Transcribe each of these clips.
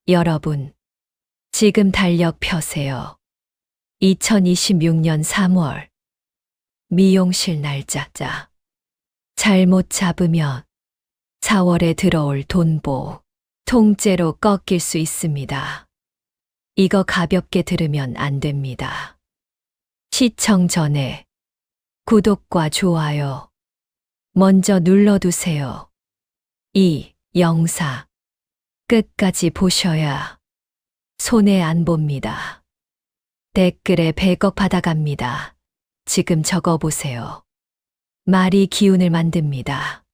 여러분, 지금 달력 펴세요. 2026년 3월. 미용실 날짜. 잘못 잡으면 4월에 들어올 돈보, 통째로 꺾일 수 있습니다. 이거 가볍게 들으면 안 됩니다. 시청 전에 구독과 좋아요 먼저 눌러두세요. 이 영상 끝까지 보셔야 손해 안 봅니다. 댓글에 100억 받아갑니다. 지금 적어보세요. 말이 기운을 만듭니다.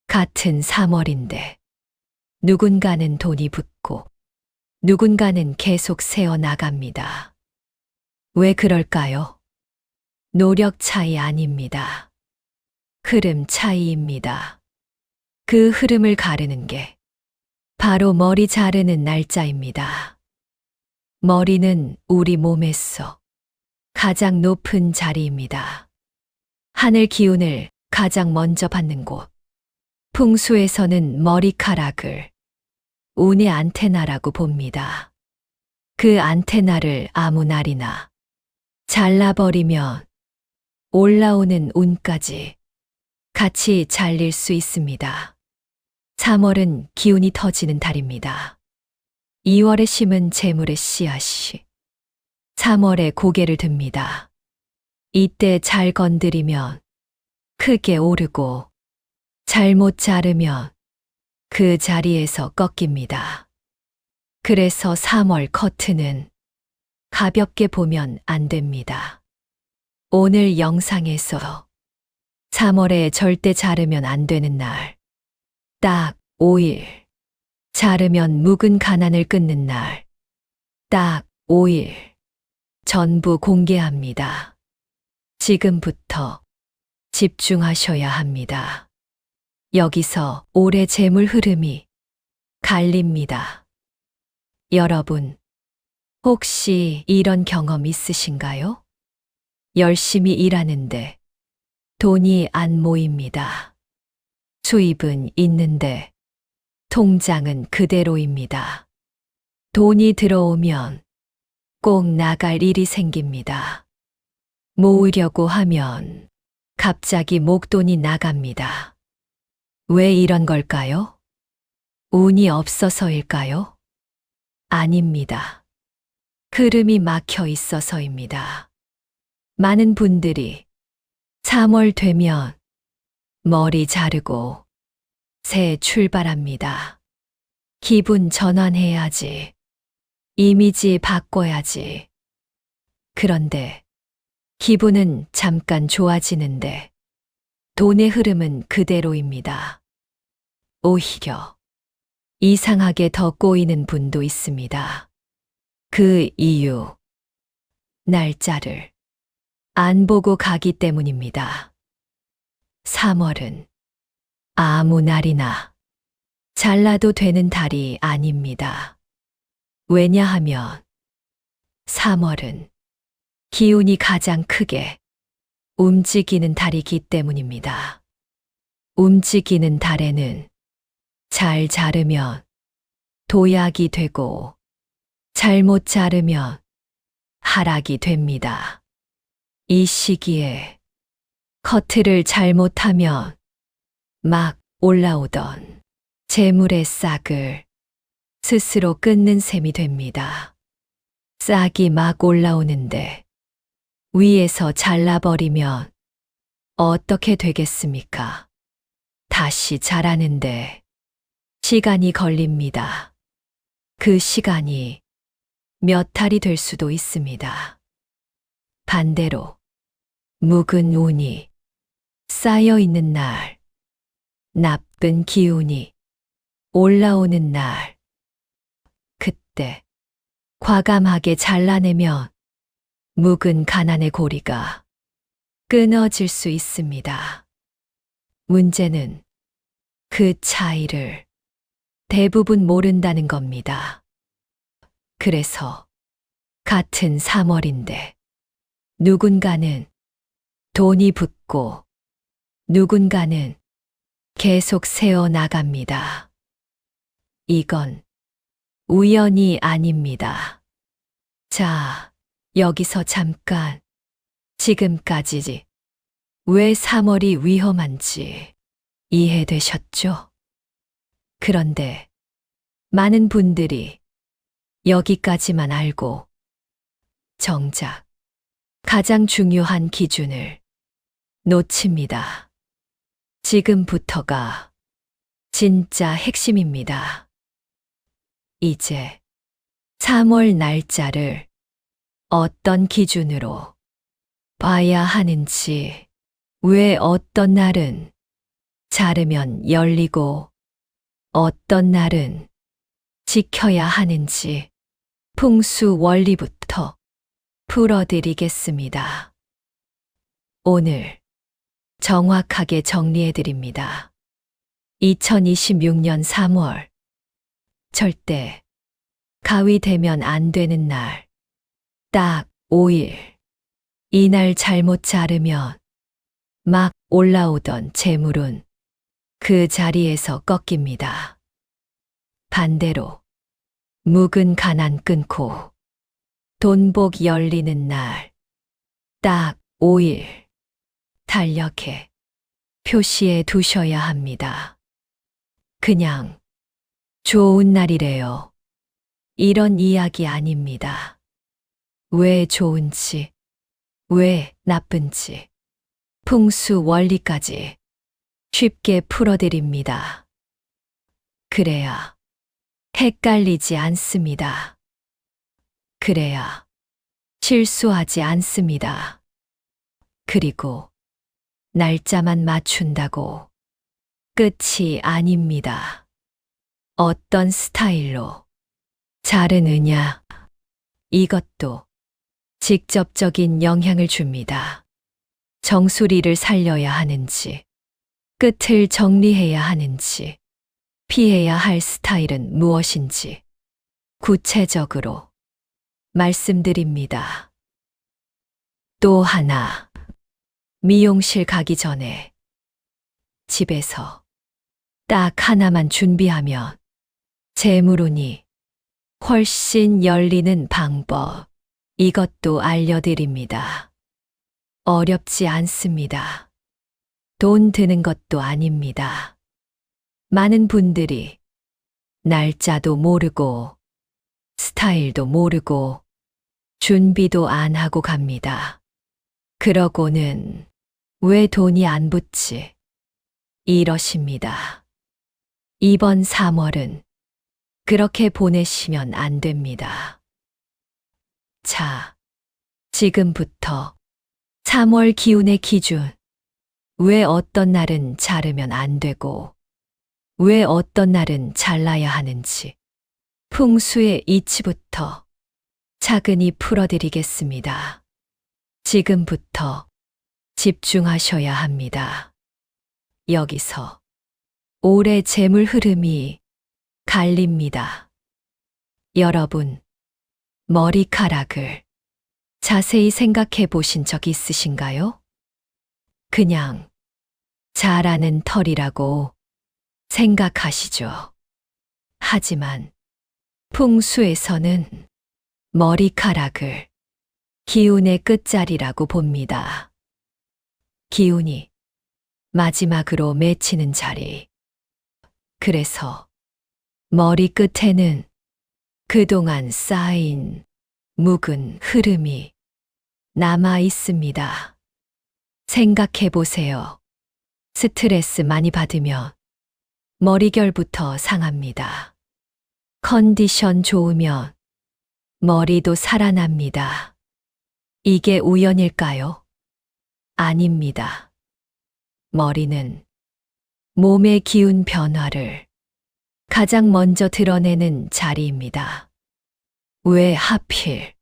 같은 3월인데 누군가는 돈이 붙고 누군가는 계속 새어나갑니다. 왜 그럴까요? 노력 차이 아닙니다. 흐름 차이입니다. 그 흐름을 가르는 게 바로 머리 자르는 날짜입니다. 머리는 우리 몸에서 가장 높은 자리입니다. 하늘 기운을 가장 먼저 받는 곳. 풍수에서는 머리카락을 운의 안테나라고 봅니다. 그 안테나를 아무 날이나 잘라버리면 올라오는 운까지 같이 잘릴 수 있습니다. 3월은 기운이 터지는 달입니다. 2월에 심은 재물의 씨앗이 3월에 고개를 듭니다. 이때 잘 건드리면 크게 오르고 잘못 자르면 그 자리에서 꺾입니다. 그래서 3월 커트는 가볍게 보면 안 됩니다. 오늘 영상에서 3월에 절대 자르면 안 되는 날, 딱 5일, 자르면 묵은 가난을 끊는 날, 딱 5일, 전부 공개합니다. 지금부터 집중하셔야 합니다. 여기서 올해 재물 흐름이 갈립니다. 여러분, 혹시 이런 경험 있으신가요? 열심히 일하는데 돈이 안 모입니다. 수입은 있는데 통장은 그대로입니다. 돈이 들어오면 꼭 나갈 일이 생깁니다. 모으려고 하면 갑자기 목돈이 나갑니다. 왜 이런 걸까요? 운이 없어서일까요? 아닙니다. 흐름이 막혀 있어서입니다. 많은 분들이 3월 되면 머리 자르고 새 출발합니다. 기분 전환해야지. 이미지 바꿔야지. 그런데 기분은 잠깐 좋아지는데 돈의 흐름은 그대로입니다. 오히려 이상하게 더 꼬이는 분도 있습니다. 그 이유, 날짜를 안 보고 가기 때문입니다. 3월은 아무 날이나 잘라도 되는 달이 아닙니다. 왜냐하면 3월은 기운이 가장 크게 움직이는 달이기 때문입니다. 움직이는 달에는 잘 자르면 도약이 되고 잘못 자르면 하락이 됩니다. 이 시기에 커트를 잘못하면 막 올라오던 재물의 싹을 스스로 끊는 셈이 됩니다. 싹이 막 올라오는데 위에서 잘라버리면 어떻게 되겠습니까? 다시 자라는데 시간이 걸립니다. 그 시간이 몇 달이 될 수도 있습니다. 반대로 묵은 운이 쌓여 있는 날, 나쁜 기운이 올라오는 날, 그때 과감하게 잘라내면 묵은 가난의 고리가 끊어질 수 있습니다. 문제는 그 차이를 대부분 모른다는 겁니다. 그래서 같은 3월인데 누군가는 돈이 붙고 누군가는 계속 새어 나갑니다. 이건 우연이 아닙니다. 자, 여기서 잠깐. 지금까지 왜 3월이 위험한지 이해되셨죠? 그런데 많은 분들이 여기까지만 알고 정작 가장 중요한 기준을 놓칩니다. 지금부터가 진짜 핵심입니다. 이제 3월 날짜를 어떤 기준으로 봐야 하는지, 왜 어떤 날은 자르면 열리고 어떤 날은 지켜야 하는지 풍수 원리부터 풀어드리겠습니다. 오늘 정확하게 정리해드립니다. 2026년 3월 절대 가위 되면 안 되는 날, 딱 5일. 이날 잘못 자르면 막 올라오던 재물운 그 자리에서 꺾입니다. 반대로 묵은 가난 끊고 돈복 열리는 날, 딱 5일. 달력에 표시해 두셔야 합니다. 그냥 좋은 날이래요. 이런 이야기 아닙니다. 왜 좋은지, 왜 나쁜지, 풍수 원리까지 쉽게 풀어드립니다. 그래야 헷갈리지 않습니다. 그래야 실수하지 않습니다. 그리고 날짜만 맞춘다고 끝이 아닙니다. 어떤 스타일로 자르느냐, 이것도 직접적인 영향을 줍니다. 정수리를 살려야 하는지, 끝을 정리해야 하는지, 피해야 할 스타일은 무엇인지 구체적으로 말씀드립니다. 또 하나, 미용실 가기 전에 집에서 딱 하나만 준비하면 재물운이 훨씬 열리는 방법, 이것도 알려드립니다. 어렵지 않습니다. 돈 드는 것도 아닙니다. 많은 분들이 날짜도 모르고 스타일도 모르고 준비도 안 하고 갑니다. 그러고는 왜 돈이 안 붙지? 이러십니다. 이번 3월은 그렇게 보내시면 안 됩니다. 자, 지금부터 3월 기운의 기준, 왜 어떤 날은 자르면 안 되고, 왜 어떤 날은 잘라야 하는지, 풍수의 이치부터 차근히 풀어드리겠습니다. 지금부터 집중하셔야 합니다. 여기서 올해 재물 흐름이 갈립니다. 여러분, 머리카락을 자세히 생각해 보신 적 있으신가요? 그냥 자라는 털이라고 생각하시죠. 하지만 풍수에서는 머리카락을 기운의 끝자리라고 봅니다. 기운이 마지막으로 맺히는 자리. 그래서 머리 끝에는 그동안 쌓인 묵은 흐름이 남아 있습니다. 생각해 보세요. 스트레스 많이 받으면 머리결부터 상합니다. 컨디션 좋으면 머리도 살아납니다. 이게 우연일까요? 아닙니다. 머리는 몸의 기운 변화를 가장 먼저 드러내는 자리입니다. 왜 하필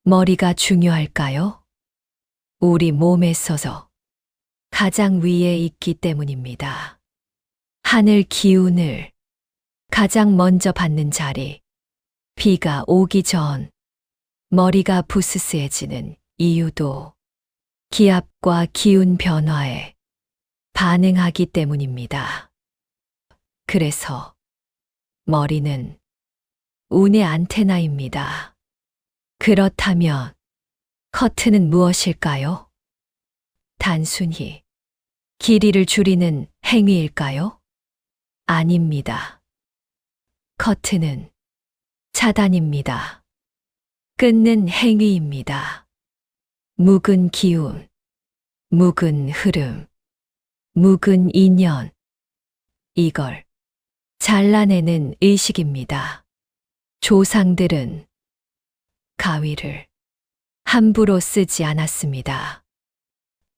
머리가 중요할까요? 우리 몸에서도 가장 위에 있기 때문입니다. 하늘 기운을 가장 먼저 받는 자리, 비가 오기 전 머리가 부스스해지는 이유도 기압과 기운 변화에 반응하기 때문입니다. 그래서 머리는 운의 안테나입니다. 그렇다면 커트는 무엇일까요? 단순히 길이를 줄이는 행위일까요? 아닙니다. 커트는 차단입니다. 끊는 행위입니다. 묵은 기운, 묵은 흐름, 묵은 인연. 이걸 잘라내는 의식입니다. 조상들은 가위를 함부로 쓰지 않았습니다.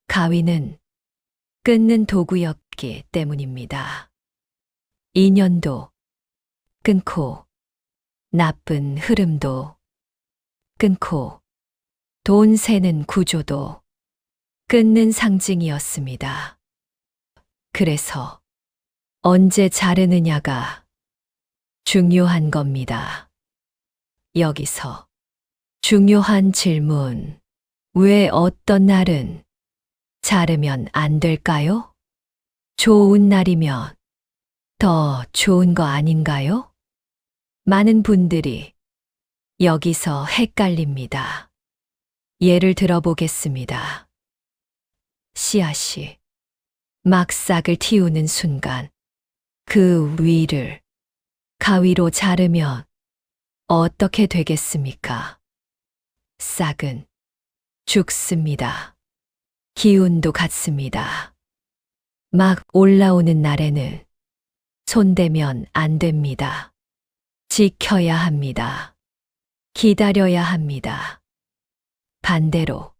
가위는 끊는 도구였기 때문입니다. 인연도 끊고, 나쁜 흐름도 끊고, 돈 세는 구조도 끊는 상징이었습니다. 그래서 언제 자르느냐가 중요한 겁니다. 여기서 중요한 질문. 왜 어떤 날은 자르면 안 될까요? 좋은 날이면 더 좋은 거 아닌가요? 많은 분들이 여기서 헷갈립니다. 예를 들어보겠습니다. 씨앗이 막 싹을 틔우는 순간 그 위를 가위로 자르면 어떻게 되겠습니까? 싹은 죽습니다. 기운도 같습니다. 막 올라오는 날에는 손대면 안 됩니다. 지켜야 합니다. 기다려야 합니다. 반대로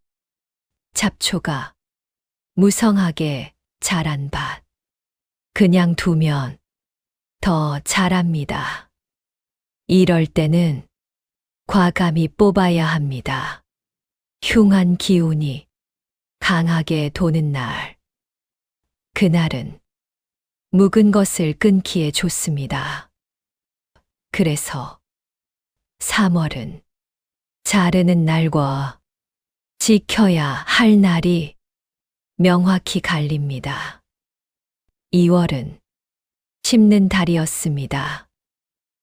잡초가 무성하게 자란 밭, 그냥 두면 더 자랍니다. 이럴 때는 과감히 뽑아야 합니다. 흉한 기운이 강하게 도는 날. 그날은 묵은 것을 끊기에 좋습니다. 그래서 3월은 자르는 날과 지켜야 할 날이 명확히 갈립니다. 2월은 심는 달이었습니다.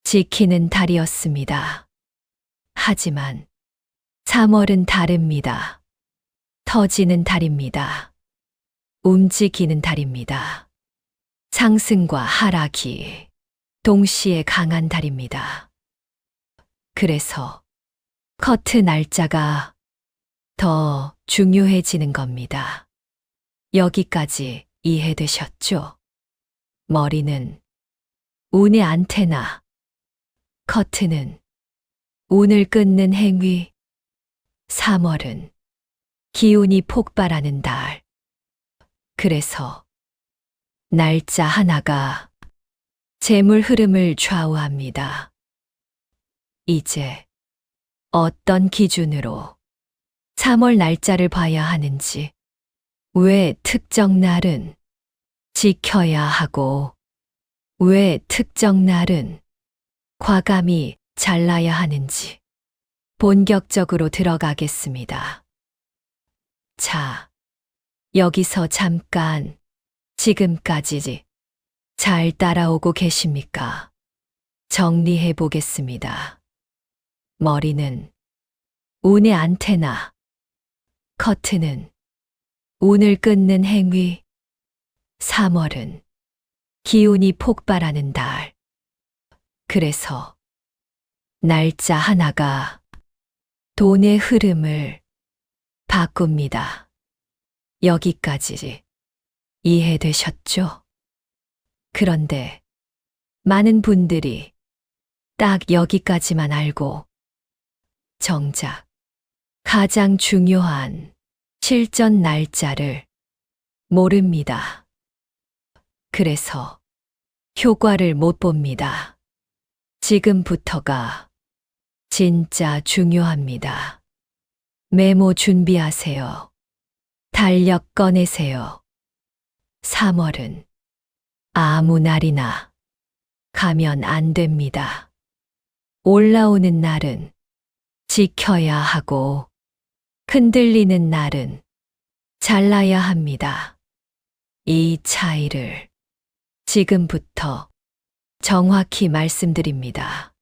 지키는 달이었습니다. 하지만 3월은 다릅니다. 터지는 달입니다. 움직이는 달입니다. 상승과 하락이 동시에 강한 달입니다. 그래서 커트 날짜가 더 중요해지는 겁니다. 여기까지 이해되셨죠? 머리는 운의 안테나, 커트는 운을 끊는 행위, 3월은 기운이 폭발하는 달. 그래서 날짜 하나가 재물 흐름을 좌우합니다. 이제 어떤 기준으로 3월 날짜를 봐야 하는지, 왜 특정 날은 지켜야 하고, 왜 특정 날은 과감히 잘라야 하는지 본격적으로 들어가겠습니다. 자, 여기서 잠깐 지금까지 잘 따라오고 계십니까? 정리해 보겠습니다. 머리는 운의 안테나, 커트는 운을 끊는 행위, 3월은 기운이 폭발하는 달. 그래서 날짜 하나가 돈의 흐름을 바꿉니다. 여기까지 이해되셨죠? 그런데 많은 분들이 딱 여기까지만 알고 정작 가장 중요한 실전 날짜를 모릅니다. 그래서 효과를 못 봅니다. 지금부터가 진짜 중요합니다. 메모 준비하세요. 달력 꺼내세요. 3월은 아무 날이나 가면 안 됩니다. 올라오는 날은 지켜야 하고, 흔들리는 날은 잘라야 합니다. 이 차이를 지금부터 정확히 말씀드립니다.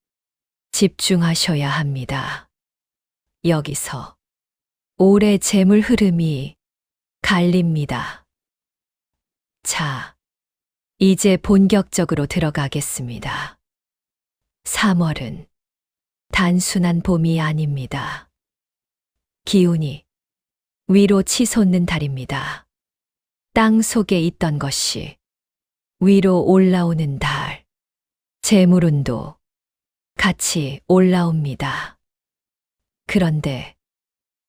집중하셔야 합니다. 여기서 오래 재물 흐름이 갈립니다. 자, 이제 본격적으로 들어가겠습니다. 3월은 단순한 봄이 아닙니다. 기운이 위로 치솟는 달입니다. 땅 속에 있던 것이 위로 올라오는 달. 재물운도 같이 올라옵니다. 그런데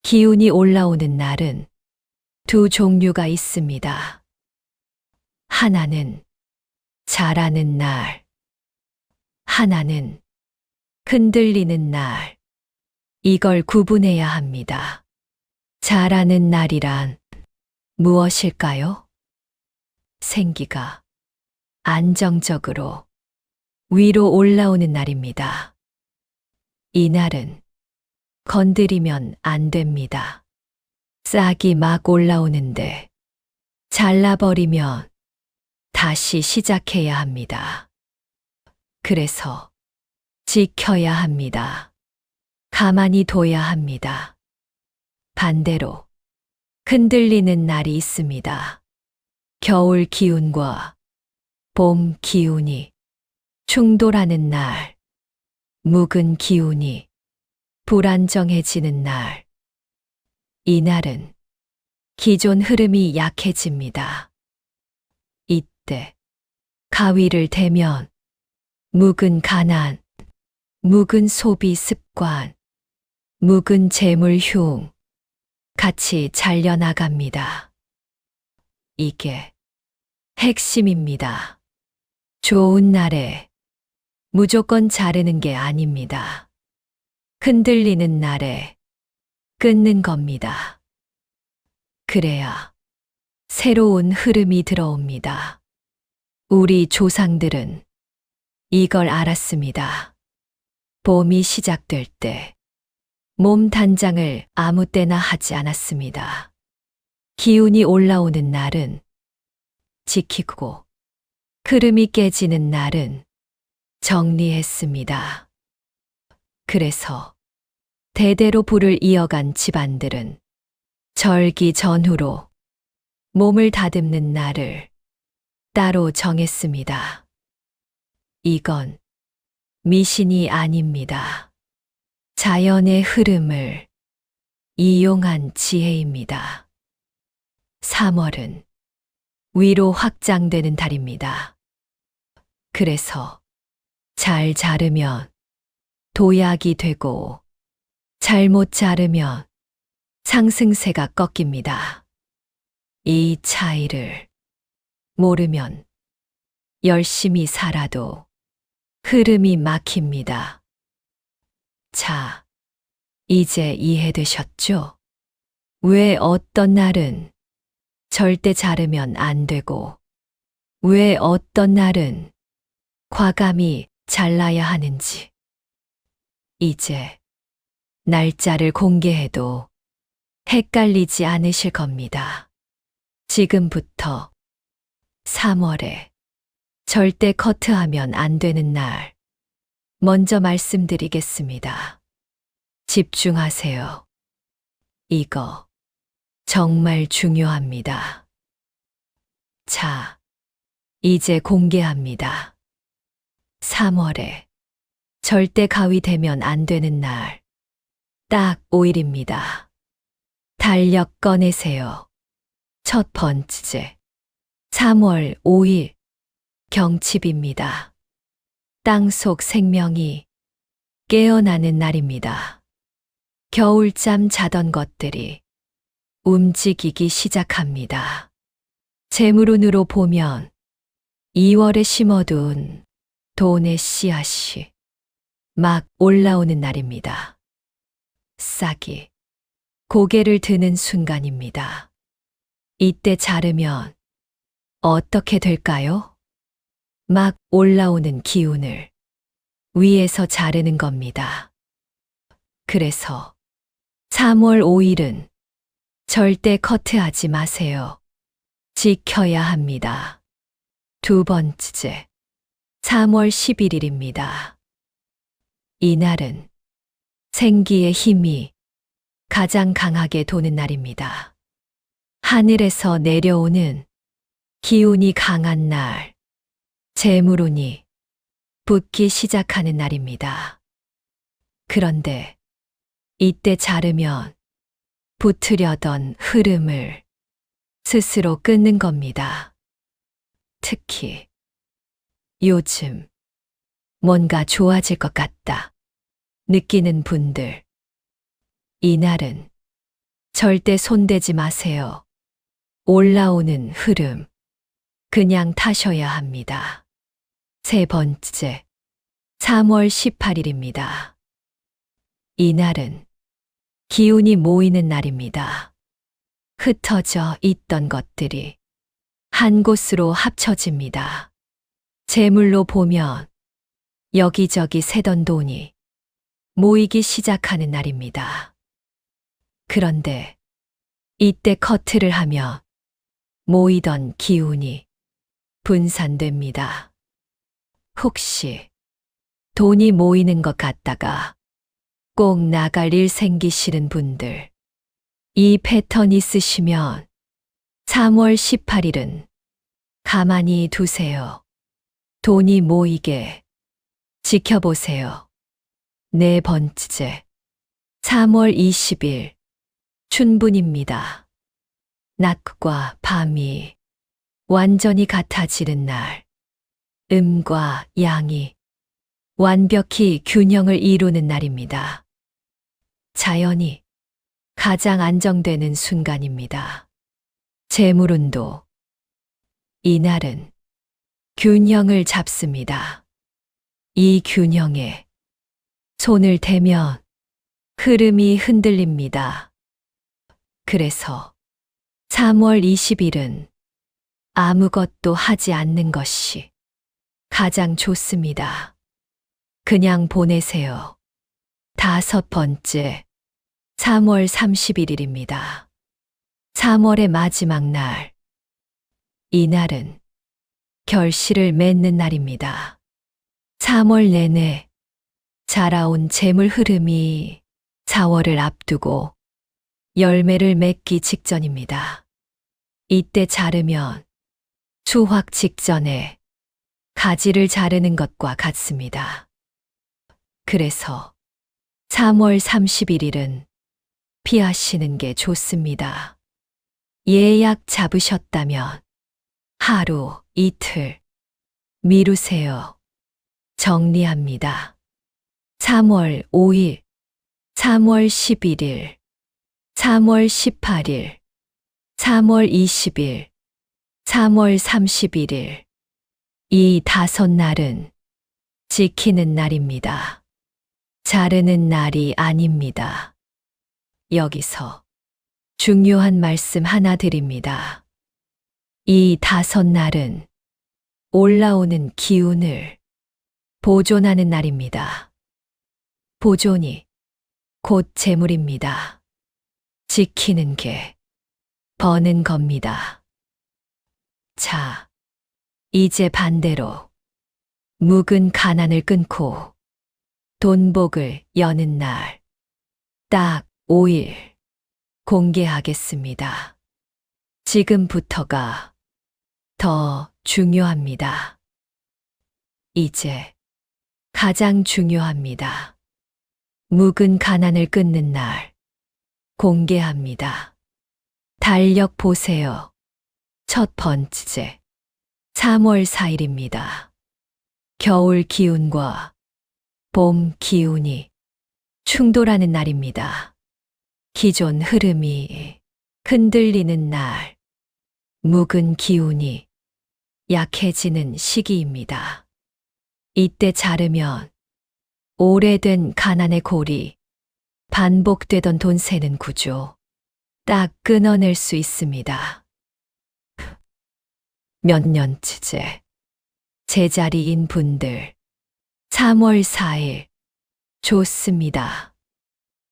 기운이 올라오는 날은 두 종류가 있습니다. 하나는 잘하는 날, 하나는 흔들리는 날. 이걸 구분해야 합니다. 잘하는 날이란 무엇일까요? 생기가 안정적으로 위로 올라오는 날입니다. 이 날은 건드리면 안 됩니다. 싹이 막 올라오는데 잘라버리면 다시 시작해야 합니다. 그래서 지켜야 합니다. 가만히 둬야 합니다. 반대로 흔들리는 날이 있습니다. 겨울 기운과 봄 기운이 충돌하는 날, 묵은 기운이 불안정해지는 날. 이 날은 기존 흐름이 약해집니다. 이때 가위를 대면 묵은 가난, 묵은 소비 습관, 묵은 재물 흉 같이 잘려나갑니다. 이게 핵심입니다. 좋은 날에 무조건 자르는 게 아닙니다. 흔들리는 날에 끊는 겁니다. 그래야 새로운 흐름이 들어옵니다. 우리 조상들은 이걸 알았습니다. 봄이 시작될 때 몸 단장을 아무 때나 하지 않았습니다. 기운이 올라오는 날은 지키고 흐름이 깨지는 날은 정리했습니다. 그래서 대대로 불을 이어간 집안들은 절기 전후로 몸을 다듬는 날을 따로 정했습니다. 이건 미신이 아닙니다. 자연의 흐름을 이용한 지혜입니다. 3월은 위로 확장되는 달입니다. 그래서 잘 자르면 도약이 되고 잘못 자르면 상승세가 꺾입니다. 이 차이를 모르면 열심히 살아도 흐름이 막힙니다. 자, 이제 이해되셨죠? 왜 어떤 날은 절대 자르면 안 되고, 왜 어떤 날은 과감히 잘라야 하는지. 이제 날짜를 공개해도 헷갈리지 않으실 겁니다. 지금부터 3월에 절대 커트하면 안 되는 날, 먼저 말씀드리겠습니다. 집중하세요. 이거 정말 중요합니다. 자, 이제 공개합니다. 3월에 절대 가위 대면 안 되는 날, 딱 5일입니다. 달력 꺼내세요. 첫 번째, 3월 5일, 경칩입니다. 땅속 생명이 깨어나는 날입니다. 겨울잠 자던 것들이 움직이기 시작합니다. 재물운으로 보면 2월에 심어둔 돈의 씨앗이 막 올라오는 날입니다. 싹이 고개를 드는 순간입니다. 이때 자르면 어떻게 될까요? 막 올라오는 기운을 위에서 자르는 겁니다. 그래서 3월 5일은 절대 커트하지 마세요. 지켜야 합니다. 두 번째, 3월 11일입니다. 이날은 생기의 힘이 가장 강하게 도는 날입니다. 하늘에서 내려오는 기운이 강한 날, 재물운이 붙기 시작하는 날입니다. 그런데 이때 자르면 붙으려던 흐름을 스스로 끊는 겁니다. 특히 요즘 뭔가 좋아질 것 같다 느끼는 분들, 이날은 절대 손대지 마세요. 올라오는 흐름, 그냥 타셔야 합니다. 세 번째, 3월 18일입니다. 이날은 기운이 모이는 날입니다. 흩어져 있던 것들이 한 곳으로 합쳐집니다. 재물로 보면 여기저기 새던 돈이 모이기 시작하는 날입니다. 그런데 이때 커트를 하면 모이던 기운이 분산됩니다. 혹시 돈이 모이는 것 같다가 꼭 나갈 일 생기시는 분들, 이 패턴 있으시면 3월 18일은 가만히 두세요. 돈이 모이게 지켜보세요. 네 번째, 3월 20일, 춘분입니다. 낮과 밤이 완전히 같아지는 날, 음과 양이 완벽히 균형을 이루는 날입니다. 자연이 가장 안정되는 순간입니다. 재물운도 이날은 균형을 잡습니다. 이 균형에 손을 대면 흐름이 흔들립니다. 그래서 3월 20일은 아무것도 하지 않는 것이 가장 좋습니다. 그냥 보내세요. 다섯 번째, 3월 31일입니다. 3월의 마지막 날. 이날은 결실을 맺는 날입니다. 3월 내내 자라온 재물 흐름이 4월을 앞두고 열매를 맺기 직전입니다. 이때 자르면 수확 직전에 가지를 자르는 것과 같습니다. 그래서 3월 31일은 피하시는 게 좋습니다. 예약 잡으셨다면 하루, 이틀 미루세요. 정리합니다. 3월 5일, 3월 11일, 3월 18일, 3월 20일, 3월 31일. 이 5날은 지키는 날입니다. 자르는 날이 아닙니다. 여기서 중요한 말씀 하나 드립니다. 이 5날은 올라오는 기운을 보존하는 날입니다. 보존이 곧 재물입니다. 지키는 게 버는 겁니다. 자, 이제 반대로 묵은 가난을 끊고 돈복을 여는 날, 딱 5일 공개하겠습니다. 지금부터가 더 중요합니다. 이제 가장 중요합니다. 묵은 가난을 끊는 날 공개합니다. 달력 보세요. 첫 번째, 3월 4일입니다. 겨울 기운과 봄 기운이 충돌하는 날입니다. 기존 흐름이 흔들리는 날, 묵은 기운이 약해지는 시기입니다. 이때 자르면 오래된 가난의 골이 반복되던 돈 새는 구조 딱 끊어낼 수 있습니다. 몇 년째 제자리인 분들 3월 4일 좋습니다.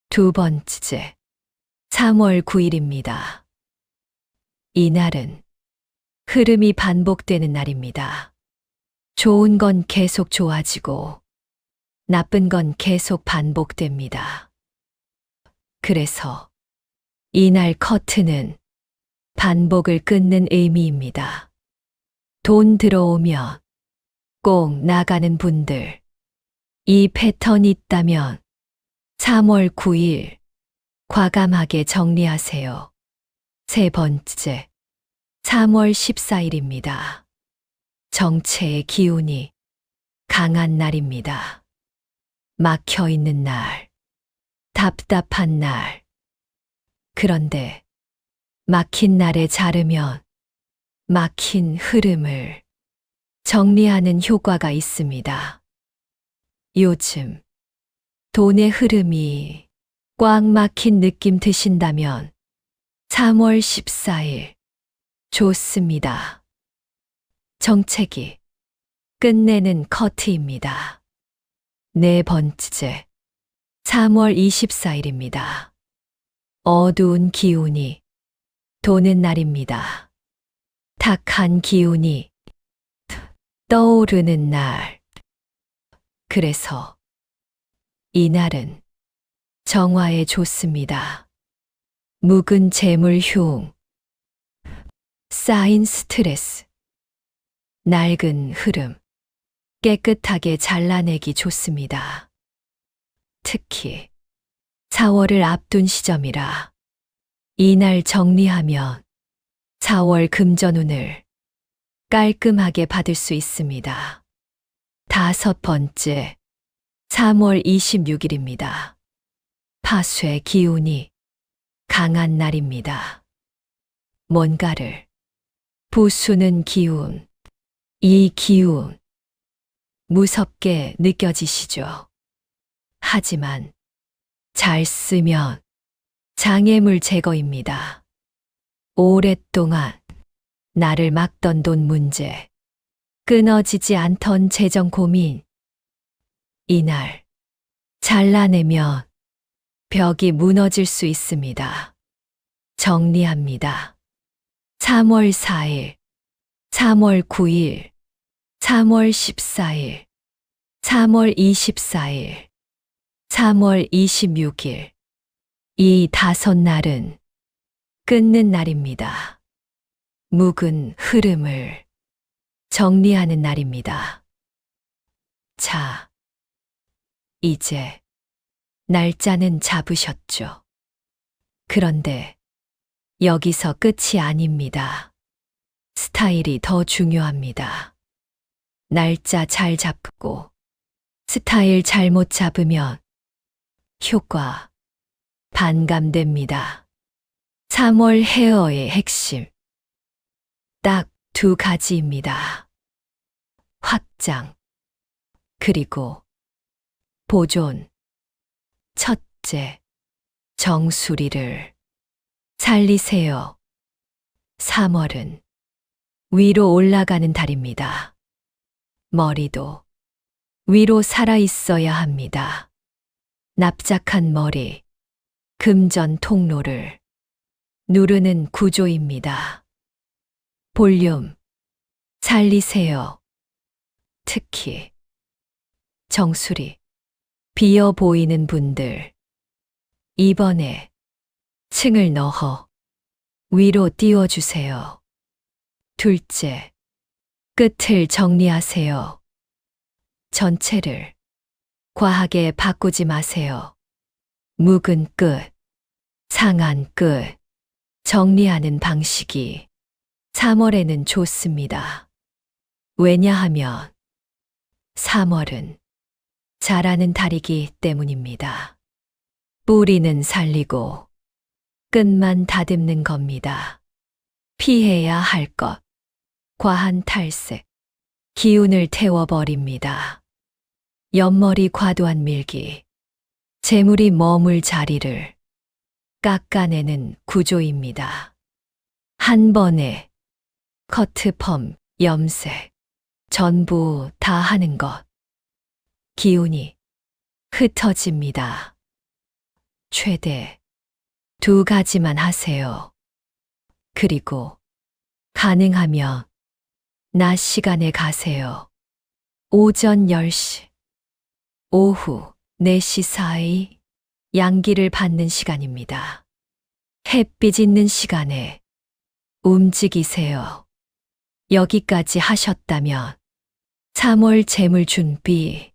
두 번째 3월 9일입니다. 이날은 흐름이 반복되는 날입니다. 좋은 건 계속 좋아지고 나쁜 건 계속 반복됩니다. 그래서 이날 커트는 반복을 끊는 의미입니다. 돈 들어오면 꼭 나가는 분들, 이 패턴 있다면 3월 9일 과감하게 정리하세요. 세 번째, 3월 14일입니다. 정체의 기운이 강한 날입니다. 막혀 있는 날, 답답한 날. 그런데 막힌 날에 자르면 막힌 흐름을 정리하는 효과가 있습니다. 요즘 돈의 흐름이 꽉 막힌 느낌 드신다면 3월 14일 좋습니다. 정체기 끝내는 커트입니다. 네 번째, 3월 24일입니다. 어두운 기운이 도는 날입니다. 탁한 기운이 떠오르는 날. 그래서 이날은 정화에 좋습니다. 묵은 재물 흉, 쌓인 스트레스, 낡은 흐름, 깨끗하게 잘라내기 좋습니다. 특히 4월을 앞둔 시점이라 이날 정리하면 4월 금전운을 깔끔하게 받을 수 있습니다. 다섯 번째, 3월 26일입니다. 파수의 기운이 강한 날입니다. 뭔가를 부수는 기운, 이 기운 무섭게 느껴지시죠? 하지만 잘 쓰면 장애물 제거입니다. 오랫동안 나를 막던 돈 문제, 끊어지지 않던 재정 고민, 이날 잘라내면 벽이 무너질 수 있습니다. 정리합니다. 3월 4일, 3월 9일, 3월 14일, 3월 24일, 3월 26일. 이 5날은 끊는 날입니다. 묵은 흐름을 정리하는 날입니다. 자, 이제 날짜는 잡으셨죠? 그런데 여기서 끝이 아닙니다. 스타일이 더 중요합니다. 날짜 잘 잡고 스타일 잘못 잡으면 효과 반감됩니다. 3월 헤어의 핵심. 딱 2가지입니다. 확장, 그리고 보존. 첫째, 정수리를 살리세요. 3월은 위로 올라가는 달입니다. 머리도 위로 살아 있어야 합니다. 납작한 머리, 금전 통로를 누르는 구조입니다. 볼륨 살리세요. 특히 정수리 비어 보이는 분들, 이번에 층을 넣어 위로 띄워주세요. 둘째, 끝을 정리하세요. 전체를 과하게 바꾸지 마세요. 묵은 끝, 상한 끝, 정리하는 방식이 3월에는 좋습니다. 왜냐하면 3월은 자라는 달이기 때문입니다. 뿌리는 살리고 끝만 다듬는 겁니다. 피해야 할 것, 과한 탈색, 기운을 태워버립니다. 옆머리 과도한 밀기, 재물이 머물 자리를 깎아내는 구조입니다. 한 번에 커트펌, 염색, 전부 다 하는 것. 기운이 흩어집니다. 최대 2가지만 하세요. 그리고 가능하면 낮 시간에 가세요. 오전 10시. 오후 4시 사이 양기를 받는 시간입니다. 햇빛 있는 시간에 움직이세요. 여기까지 하셨다면 3월 재물 준비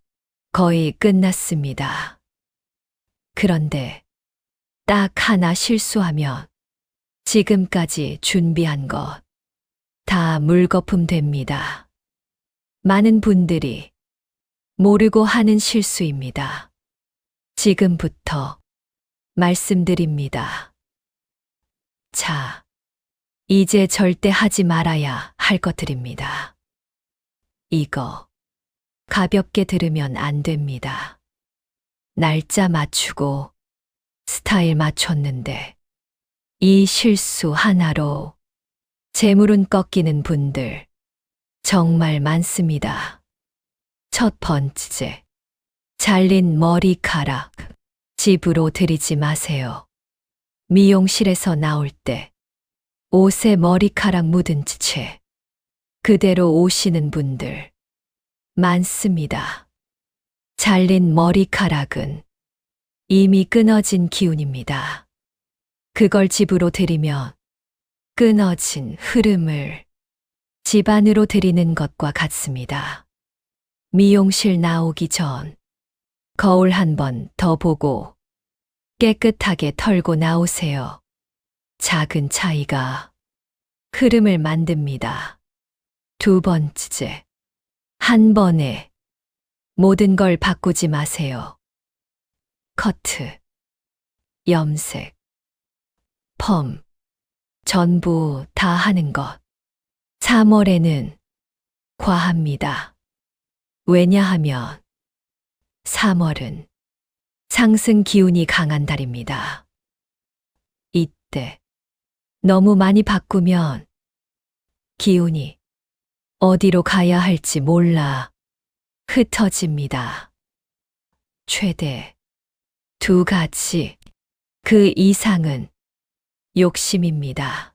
거의 끝났습니다. 그런데 딱 하나 실수하면 지금까지 준비한 것 다 물거품 됩니다. 많은 분들이 모르고 하는 실수입니다. 지금부터 말씀드립니다. 자, 이제 절대 하지 말아야 할 것들입니다. 이거 가볍게 들으면 안 됩니다. 날짜 맞추고 스타일 맞췄는데 이 실수 하나로 재물운 꺾이는 분들 정말 많습니다. 첫 번째, 잘린 머리카락 집으로 들이지 마세요. 미용실에서 나올 때 옷에 머리카락 묻은 채 그대로 오시는 분들 많습니다. 잘린 머리카락은 이미 끊어진 기운입니다. 그걸 집으로 들이면 끊어진 흐름을 집 안으로 들이는 것과 같습니다. 미용실 나오기 전 거울 한 번 더 보고 깨끗하게 털고 나오세요. 작은 차이가 흐름을 만듭니다. 두 번째, 한 번에 모든 걸 바꾸지 마세요. 커트, 염색, 펌, 전부 다 하는 것. 3월에는 과합니다. 왜냐하면 3월은 상승 기운이 강한 달입니다. 이때 너무 많이 바꾸면 기운이 어디로 가야 할지 몰라 흩어집니다. 최대 2가지, 그 이상은 욕심입니다.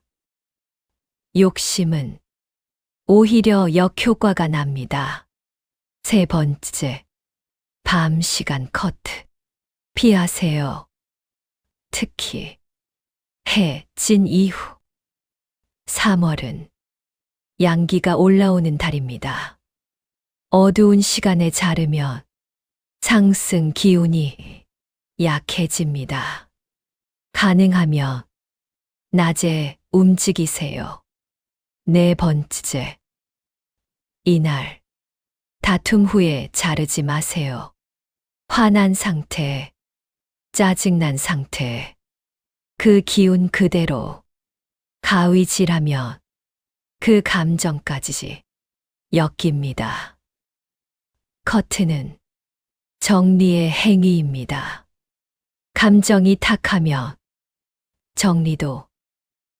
욕심은 오히려 역효과가 납니다. 세 번째, 밤 시간 커트 피하세요. 특히 해 진 이후 3월은 양기가 올라오는 달입니다. 어두운 시간에 자르면 상승 기운이 약해집니다. 가능하면 낮에 움직이세요. 네 번째, 이날 다툼 후에 자르지 마세요. 화난 상태, 짜증난 상태, 그 기운 그대로 가위질하면 그 감정까지 엮입니다. 커트는 정리의 행위입니다. 감정이 탁하면 정리도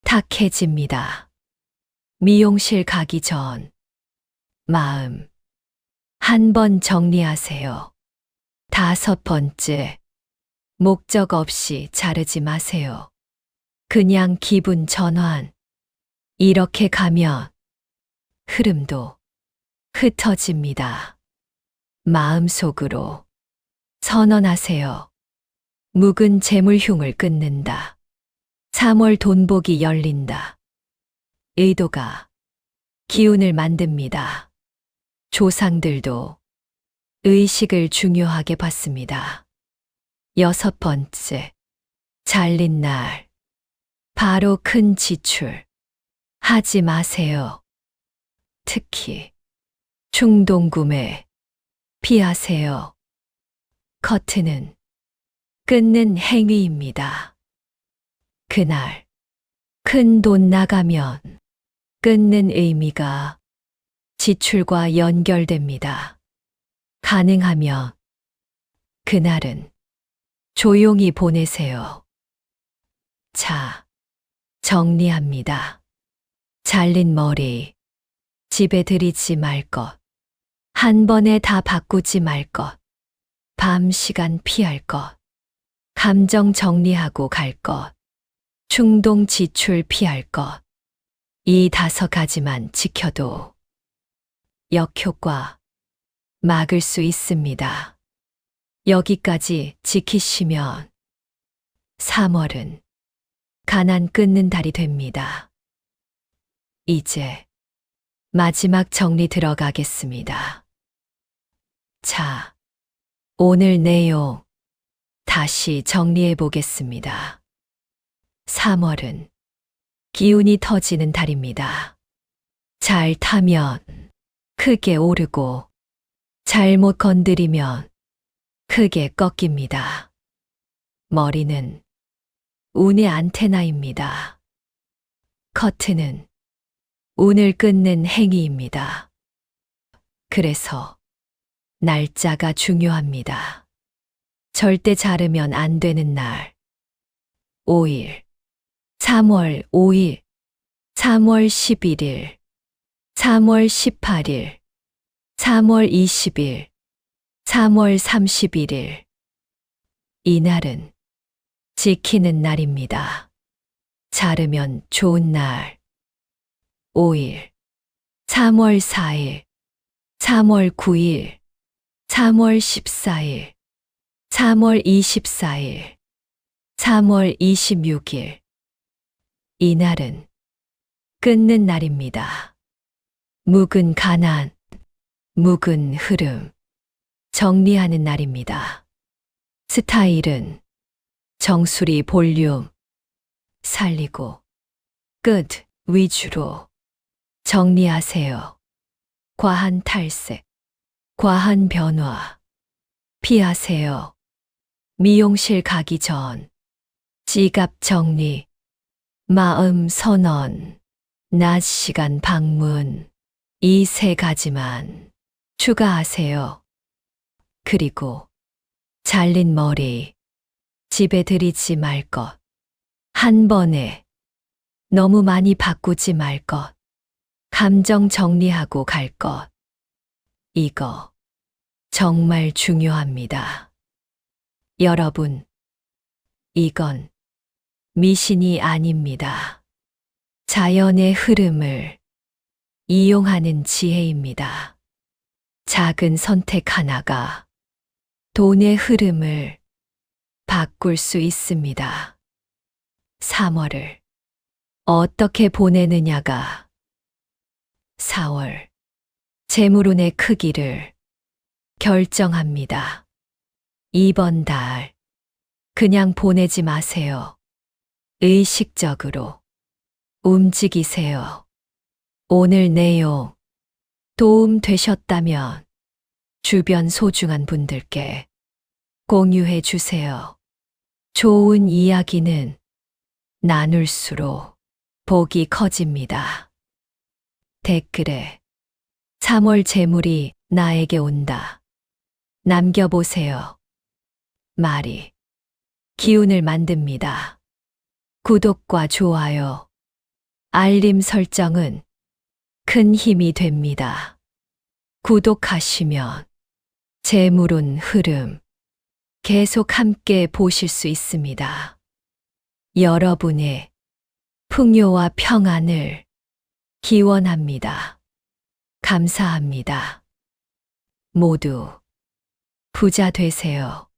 탁해집니다. 미용실 가기 전 마음 한 번 정리하세요. 다섯 번째, 목적 없이 자르지 마세요. 그냥 기분 전환. 이렇게 가면 흐름도 흩어집니다. 마음속으로 선언하세요. 묵은 재물흉을 끊는다. 3월 돈복이 열린다. 의도가 기운을 만듭니다. 조상들도 의식을 중요하게 봤습니다. 여섯 번째, 잘린 날 바로 큰 지출 하지 마세요. 특히 충동 구매 피하세요. 커트는 끊는 행위입니다. 그날 큰 돈 나가면 끊는 의미가 지출과 연결됩니다. 가능하면 그날은 조용히 보내세요. 자, 정리합니다. 잘린 머리 집에 들이지 말 것, 한 번에 다 바꾸지 말 것, 밤 시간 피할 것, 감정 정리하고 갈 것, 충동 지출 피할 것. 이 5가지만 지켜도 역효과 막을 수 있습니다. 여기까지 지키시면 3월은 가난 끊는 달이 됩니다. 이제 마지막 정리 들어가겠습니다. 자, 오늘 내용 다시 정리해 보겠습니다. 3월은 기운이 터지는 달입니다. 잘 타면 크게 오르고 잘못 건드리면 크게 꺾입니다. 머리는 운의 안테나입니다. 커트는 운을 끊는 행위입니다. 그래서 날짜가 중요합니다. 절대 자르면 안 되는 날. 5일, 3월 5일, 3월 11일, 3월 18일, 3월 20일, 3월 31일. 이날은 지키는 날입니다. 자르면 좋은 날. 5일, 3월 4일, 3월 9일, 3월 14일, 3월 24일, 3월 26일. 이날은 끊는 날입니다. 묵은 가난, 묵은 흐름, 정리하는 날입니다. 스타일은 정수리 볼륨, 살리고 끝 위주로 정리하세요. 과한 탈색, 과한 변화 피하세요. 미용실 가기 전 지갑 정리, 마음 선언, 낮 시간 방문 이 3가지만 추가하세요. 그리고 잘린 머리 집에 들이지 말 것. 한 번에 너무 많이 바꾸지 말 것. 감정 정리하고 갈 것. 이거 정말 중요합니다. 여러분, 이건 미신이 아닙니다. 자연의 흐름을 이용하는 지혜입니다. 작은 선택 하나가 돈의 흐름을 바꿀 수 있습니다. 3월을 어떻게 보내느냐가 4월 재물운의 크기를 결정합니다. 이번 달 그냥 보내지 마세요. 의식적으로 움직이세요. 오늘 내용 도움 되셨다면 주변 소중한 분들께 공유해 주세요. 좋은 이야기는 나눌수록 복이 커집니다. 댓글에 3월 재물이 나에게 온다. 남겨보세요. 말이 기운을 만듭니다. 구독과 좋아요, 알림 설정은 큰 힘이 됩니다. 구독하시면 재물운 흐름 계속 함께 보실 수 있습니다. 여러분의 풍요와 평안을 기원합니다. 감사합니다. 모두 부자 되세요.